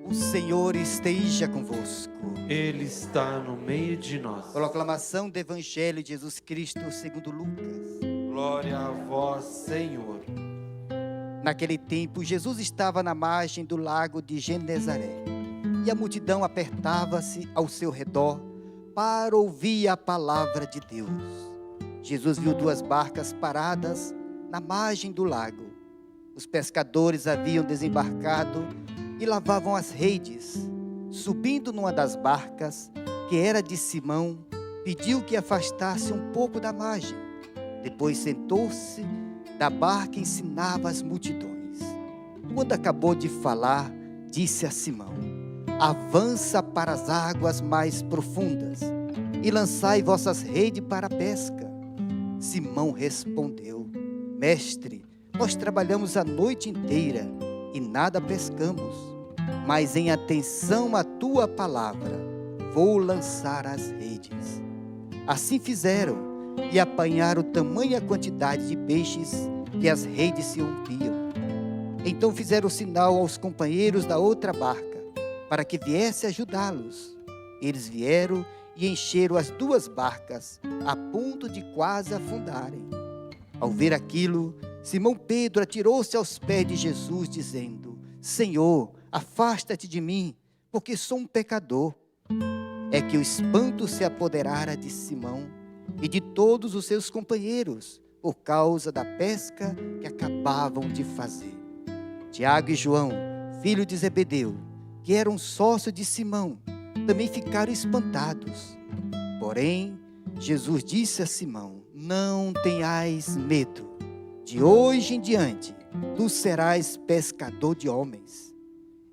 O Senhor esteja convosco. Ele está no meio de nós. Proclamação do Evangelho de Jesus Cristo segundo Lucas. Glória a vós, Senhor. Naquele tempo, Jesus estava na margem do lago de Genezaré, e a multidão apertava-se ao seu redor para ouvir a palavra de Deus. Jesus viu 2 barcas paradas na margem do lago. Os pescadores haviam desembarcado e lavavam as redes. Subindo numa das barcas, que era de Simão, pediu que afastasse um pouco da margem. Depois sentou-se da barca e ensinava as multidões. Quando acabou de falar, disse a Simão: avança para as águas mais profundas e lançai vossas redes para a pesca. Simão respondeu: Mestre, nós trabalhamos a noite inteira e nada pescamos, mas em atenção à tua palavra, vou lançar as redes. Assim fizeram e apanharam tamanha quantidade de peixes que as redes se rompiam. Então fizeram sinal aos companheiros da outra barca, para que viesse ajudá-los. Eles vieram e encheram as 2 barcas, a ponto de quase afundarem. Ao ver aquilo, Simão Pedro atirou-se aos pés de Jesus, dizendo: Senhor, afasta-te de mim, porque sou um pecador. É que o espanto se apoderara de Simão e de todos os seus companheiros, por causa da pesca que acabavam de fazer. Tiago e João, filho de Zebedeu, que eram sócios de Simão, também ficaram espantados. Porém, Jesus disse a Simão: não tenhais medo, de hoje em diante, tu serás pescador de homens.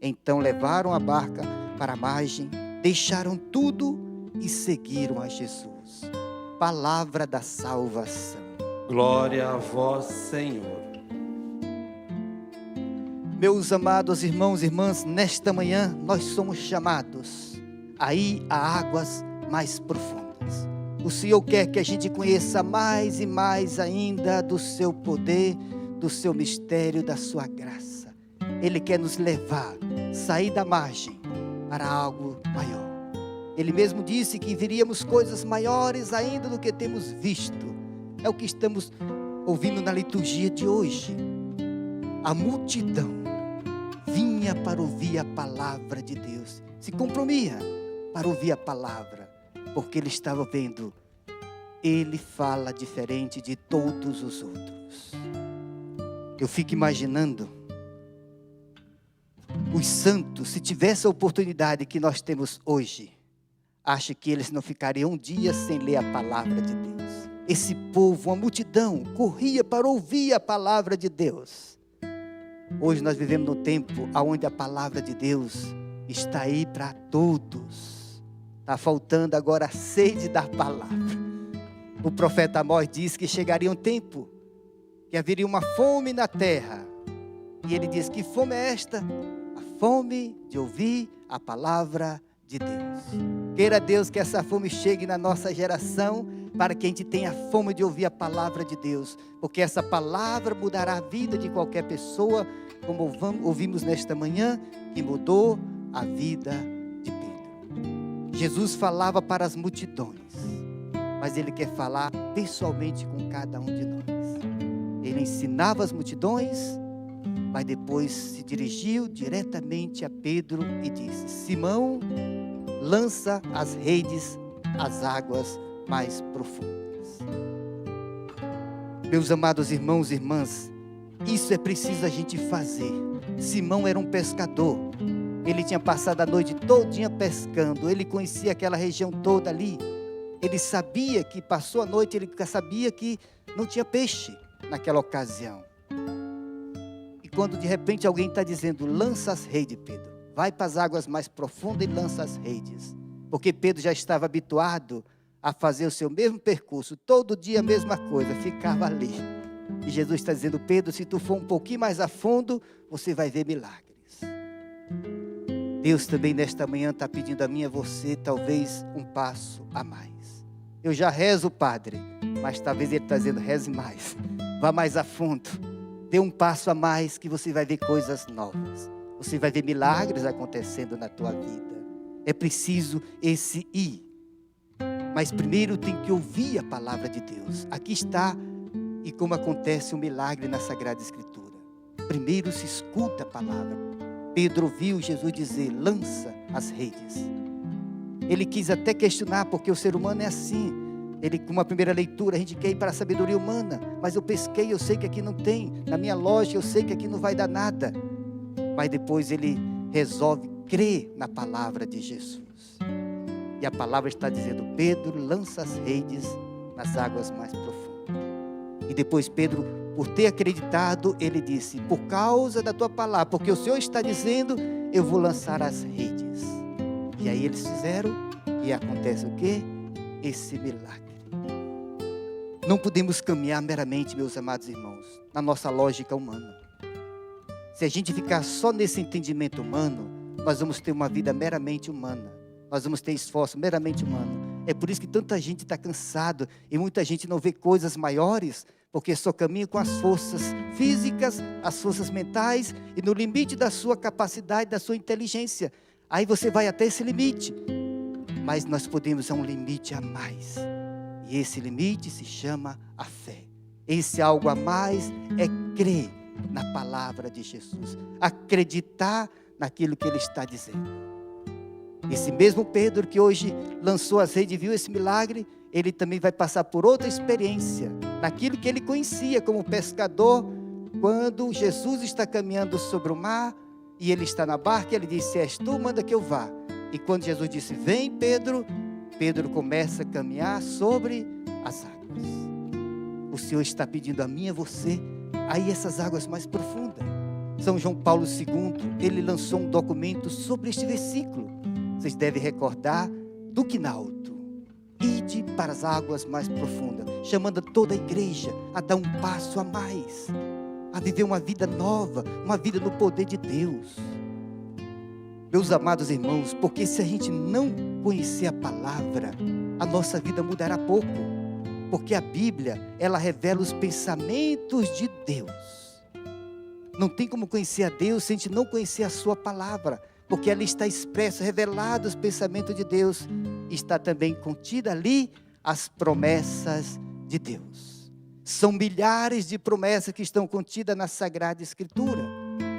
Então levaram a barca para a margem, deixaram tudo e seguiram a Jesus. Palavra da salvação. Glória a vós, Senhor. Meus amados irmãos e irmãs, nesta manhã nós somos chamados a ir a águas mais profundas. O Senhor quer que a gente conheça mais e mais ainda do seu poder, do seu mistério, da sua graça. Ele quer nos levar, sair da margem para algo maior. Ele mesmo disse que viríamos coisas maiores ainda do que temos visto. É o que estamos ouvindo na liturgia de hoje. A multidão vinha para ouvir a palavra de Deus, se comprimia para ouvir a palavra, porque ele estava vendo, ele fala diferente de todos os outros. Eu fico imaginando os santos, se tivesse a oportunidade que nós temos hoje, acho que eles não ficariam um dia sem ler a palavra de Deus. Esse povo, uma multidão, corria para ouvir a palavra de Deus. Hoje nós vivemos num tempo onde a palavra de Deus está aí para todos. Está faltando agora a sede da palavra. O profeta Amós disse que chegaria um tempo que haveria uma fome na terra. E ele diz: que fome é esta? A fome de ouvir a palavra de Deus. Queira Deus que essa fome chegue na nossa geração, para que a gente tenha fome de ouvir a palavra de Deus, porque essa palavra mudará a vida de qualquer pessoa, como ouvimos nesta manhã, que mudou a vida de Pedro. Jesus falava para as multidões, mas Ele quer falar pessoalmente com cada um de nós. Ele ensinava as multidões, mas depois se dirigiu diretamente a Pedro e disse: Simão, lança as redes às águas mais profundas. Meus amados irmãos e irmãs, isso é preciso a gente fazer. Simão era um pescador. Ele tinha passado a noite todinha pescando. Ele conhecia aquela região toda ali. Ele sabia que passou a noite, ele sabia que não tinha peixe naquela ocasião. E quando de repente alguém está dizendo: lança as redes, Pedro, vai para as águas mais profundas e lança as redes. Porque Pedro já estava habituado a fazer o seu mesmo percurso, todo dia a mesma coisa, ficava ali. E Jesus está dizendo: Pedro, se tu for um pouquinho mais a fundo, você vai ver milagres. Deus também nesta manhã está pedindo a mim e a você, talvez um passo a mais. Eu já rezo, Padre, mas talvez Ele está dizendo: reze mais, vá mais a fundo, dê um passo a mais, que você vai ver coisas novas. Você vai ver milagres acontecendo na tua vida. É preciso esse ir. Mas primeiro tem que ouvir a palavra de Deus. Aqui está, e como acontece um milagre na Sagrada Escritura. Primeiro se escuta a palavra. Pedro ouviu Jesus dizer, lança as redes. Ele quis até questionar, porque o ser humano é assim. Ele, com uma primeira leitura, a gente quer ir para a sabedoria humana. Mas eu pesquei, eu sei que aqui não tem. Na minha loja, eu sei que aqui não vai dar nada. Mas depois ele resolve crer na palavra de Jesus. E a palavra está dizendo, Pedro, lança as redes nas águas mais profundas. E depois Pedro, por ter acreditado, ele disse, por causa da tua palavra, porque o Senhor está dizendo, eu vou lançar as redes. E aí eles fizeram, e acontece o quê? Esse milagre. Não podemos caminhar meramente, meus amados irmãos, na nossa lógica humana. Se a gente ficar só nesse entendimento humano, nós vamos ter uma vida meramente humana. Nós vamos ter esforço meramente humano. É por isso que tanta gente está cansado e muita gente não vê coisas maiores, porque só caminha com as forças físicas, as forças mentais e no limite da sua capacidade, da sua inteligência. Aí você vai até esse limite. Mas nós podemos a um limite a mais. E esse limite se chama a fé. Esse algo a mais é crer na palavra de Jesus. Acreditar naquilo que Ele está dizendo. Esse mesmo Pedro que hoje lançou as redes e viu esse milagre, ele também vai passar por outra experiência. Naquilo que ele conhecia como pescador, quando Jesus está caminhando sobre o mar, e ele está na barca, ele disse, és tu, manda que eu vá. E quando Jesus disse, vem Pedro, Pedro começa a caminhar sobre as águas. O Senhor está pedindo a mim e a você, aí essas águas mais profundas. São João Paulo II, ele lançou um documento sobre este versículo. Vocês devem recordar do quinalto. Ide para as águas mais profundas, chamando toda a igreja a dar um passo a mais, a viver uma vida nova, uma vida no poder de Deus. Meus amados irmãos, porque se a gente não conhecer a palavra, a nossa vida mudará pouco. Porque a Bíblia, ela revela os pensamentos de Deus. Não tem como conhecer a Deus se a gente não conhecer a sua palavra. Porque ali está expresso, revelado os pensamentos de Deus. Está também contida ali as promessas de Deus. São milhares de promessas que estão contidas na Sagrada Escritura.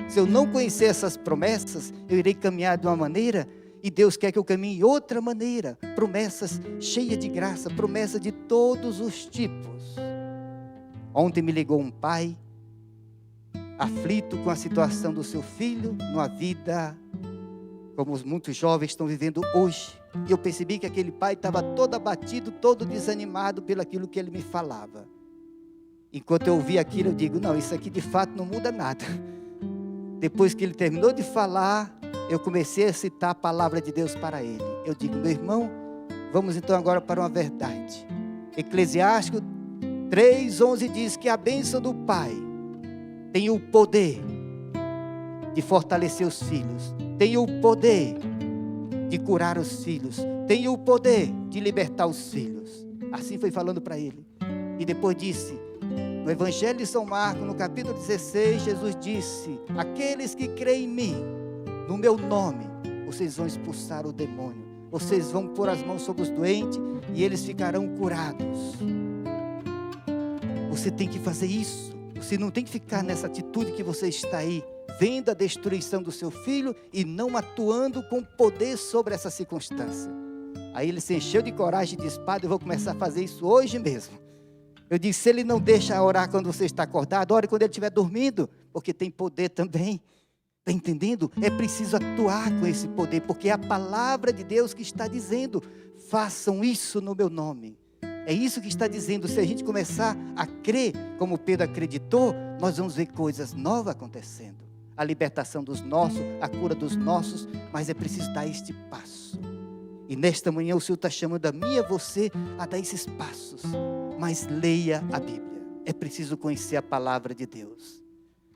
Se eu não conhecer essas promessas, eu irei caminhar de uma maneira e Deus quer que eu caminhe de outra maneira. Promessas cheias de graça, promessas de todos os tipos. Ontem me ligou um pai, aflito com a situação do seu filho, numa vida como muitos jovens estão vivendo hoje. E eu percebi que aquele pai estava todo abatido, todo desanimado pelo aquilo que ele me falava. Enquanto eu ouvi aquilo, eu digo, não, isso aqui de fato não muda nada. Depois que ele terminou de falar, eu comecei a citar a palavra de Deus para ele. Eu digo, meu irmão, vamos então agora para uma verdade. Eclesiástico 3:11 diz que a bênção do pai tem o poder de fortalecer os filhos, tem o poder de curar os filhos, tem o poder de libertar os filhos. Assim foi falando para ele. E depois disse, no Evangelho de São Marcos, no capítulo 16, Jesus disse, aqueles que creem em mim, no meu nome, vocês vão expulsar o demônio, vocês vão pôr as mãos sobre os doentes e eles ficarão curados. Você tem que fazer isso. Você não tem que ficar nessa atitude que você está aí, vendo a destruição do seu filho e não atuando com poder sobre essa circunstância. Aí ele se encheu de coragem e disse, padre, eu vou começar a fazer isso hoje mesmo. Eu disse, se ele não deixa orar quando você está acordado, ore quando ele estiver dormindo, porque tem poder também. Está entendendo? É preciso atuar com esse poder, porque é a palavra de Deus que está dizendo, façam isso no meu nome. É isso que está dizendo, se a gente começar a crer, como Pedro acreditou, nós vamos ver coisas novas acontecendo. A libertação dos nossos, a cura dos nossos, mas é preciso dar este passo. E nesta manhã o Senhor está chamando a mim e a você a dar esses passos. Mas leia a Bíblia. É preciso conhecer a palavra de Deus.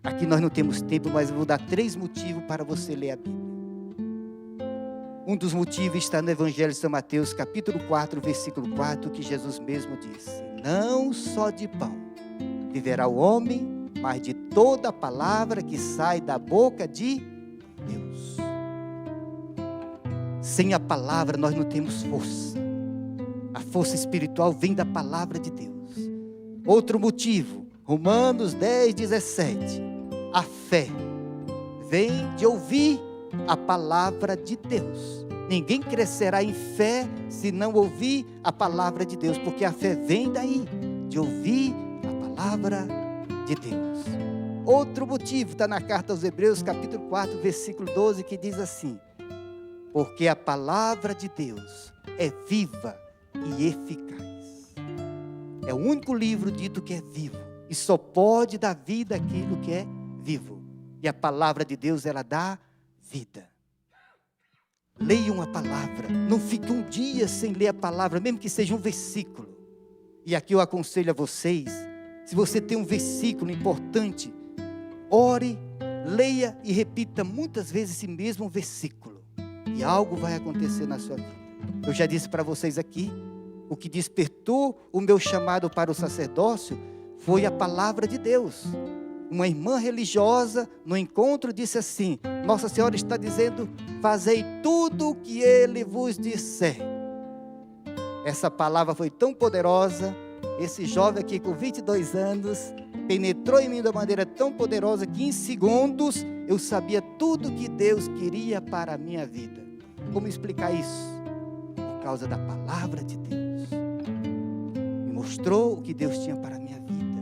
Aqui nós não temos tempo, mas eu vou dar 3 motivos para você ler a Bíblia. Um dos motivos está no Evangelho de São Mateus, capítulo 4, versículo 4, que Jesus mesmo disse, não só de pão viverá o homem, mas de toda a palavra que sai da boca de Sem a palavra nós não temos força. A força espiritual vem da palavra de Deus. Outro motivo, Romanos 10, 17. A fé vem de ouvir a palavra de Deus. Ninguém crescerá em fé se não ouvir a palavra de Deus, porque a fé vem daí, de ouvir a palavra de Deus. Outro motivo está na carta aos Hebreus, capítulo 4, versículo 12, que diz assim: porque a palavra de Deus é viva e eficaz. É o único livro dito que é vivo, e só pode dar vida àquilo que é vivo. E a palavra de Deus, ela dá vida. Leiam a palavra, não fique um dia sem ler a palavra, mesmo que seja um versículo. E aqui eu aconselho a vocês, se você tem um versículo importante, ore, leia e repita muitas vezes esse mesmo versículo, e algo vai acontecer na sua vida. Eu já disse para vocês aqui, o que despertou o meu chamado para o sacerdócio foi a palavra de Deus. Uma irmã religiosa no encontro disse assim: Nossa Senhora está dizendo, fazei tudo o que Ele vos disser. Essa palavra foi tão poderosa, esse jovem aqui com 22 anos, penetrou em mim de uma maneira tão poderosa, que em segundos eu sabia tudo que Deus queria para a minha vida. Como explicar isso? Por causa da palavra de Deus. Me mostrou o que Deus tinha para a minha vida.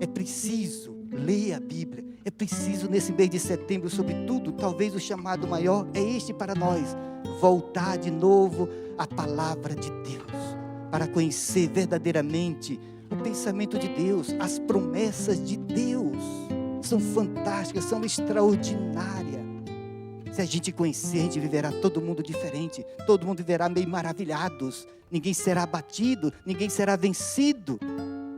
É preciso ler a Bíblia, é preciso nesse mês de setembro, sobretudo, talvez o chamado maior é este para nós, voltar de novo à palavra de Deus, para conhecer verdadeiramente o pensamento de Deus. As promessas de Deus são fantásticas, são extraordinárias. Se a gente conhecer, a gente viverá todo mundo diferente, todo mundo viverá meio maravilhados, ninguém será abatido, ninguém será vencido,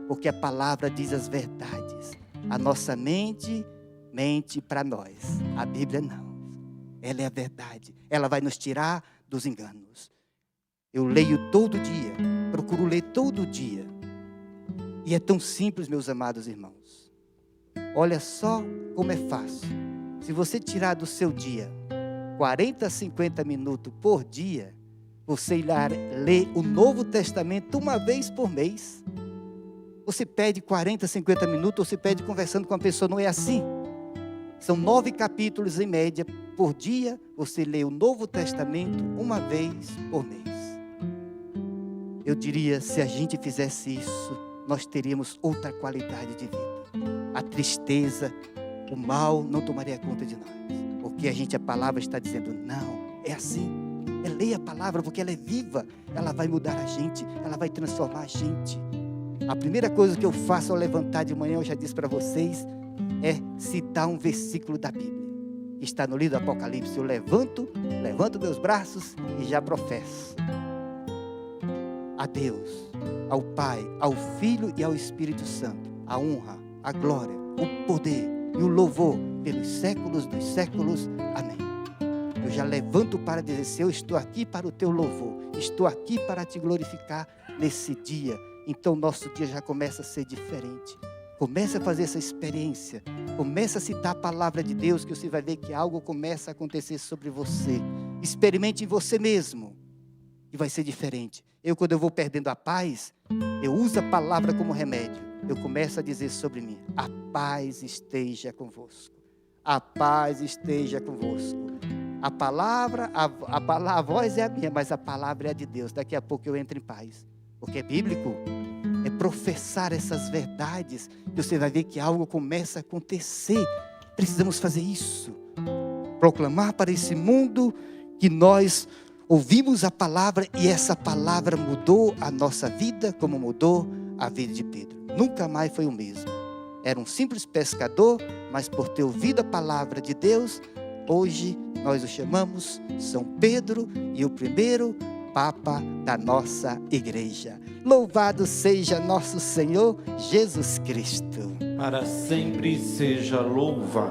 porque a palavra diz as verdades. A nossa mente para nós, a Bíblia não. Ela é a verdade, ela vai nos tirar dos enganos. Eu leio todo dia, procuro ler todo dia. E é tão simples, meus amados irmãos. Olha só como é fácil. Se você tirar do seu dia 40 a 50 minutos por dia, você irá ler o Novo Testamento uma vez por mês. Você pede 40, 50 minutos, ou você pede conversando com a pessoa, não é assim? São 9 capítulos em média por dia, você lê o Novo Testamento uma vez por mês. Eu diria, se a gente fizesse isso, nós teríamos outra qualidade de vida. A tristeza, o mal não tomaria conta de nós, porque a palavra está dizendo, não, é assim. Leia a palavra, porque ela é viva, ela vai mudar a gente, ela vai transformar a gente. A primeira coisa que eu faço ao levantar de manhã, eu já disse para vocês, é citar um versículo da Bíblia. Está no livro do Apocalipse. Eu levanto meus braços e já professo. A Deus, ao Pai, ao Filho e ao Espírito Santo, a honra, a glória, o poder e o louvor pelos séculos dos séculos. Amém. Eu já levanto para dizer, Senhor, eu estou aqui para o teu louvor, estou aqui para te glorificar nesse dia. Então nosso dia já começa a ser diferente. Comece a fazer essa experiência. Comece a citar a palavra de Deus, que você vai ver que algo começa a acontecer sobre você. Experimente em você mesmo. E vai ser diferente. Quando eu vou perdendo a paz, eu uso a palavra como remédio. Eu começo a dizer sobre mim, a paz esteja convosco. A paz esteja convosco. A palavra, a voz é a minha, mas a palavra é a de Deus. Daqui a pouco eu entro em paz. Porque é bíblico, é professar essas verdades, que você vai ver que algo começa a acontecer. Precisamos fazer isso, proclamar para esse mundo que nós ouvimos a palavra e essa palavra mudou a nossa vida, como mudou a vida de Pedro. Nunca mais foi o mesmo. Era um simples pescador, mas por ter ouvido a palavra de Deus, hoje nós o chamamos São Pedro e o primeiro Papa da nossa igreja. Louvado seja nosso Senhor Jesus Cristo. Para sempre seja louvado.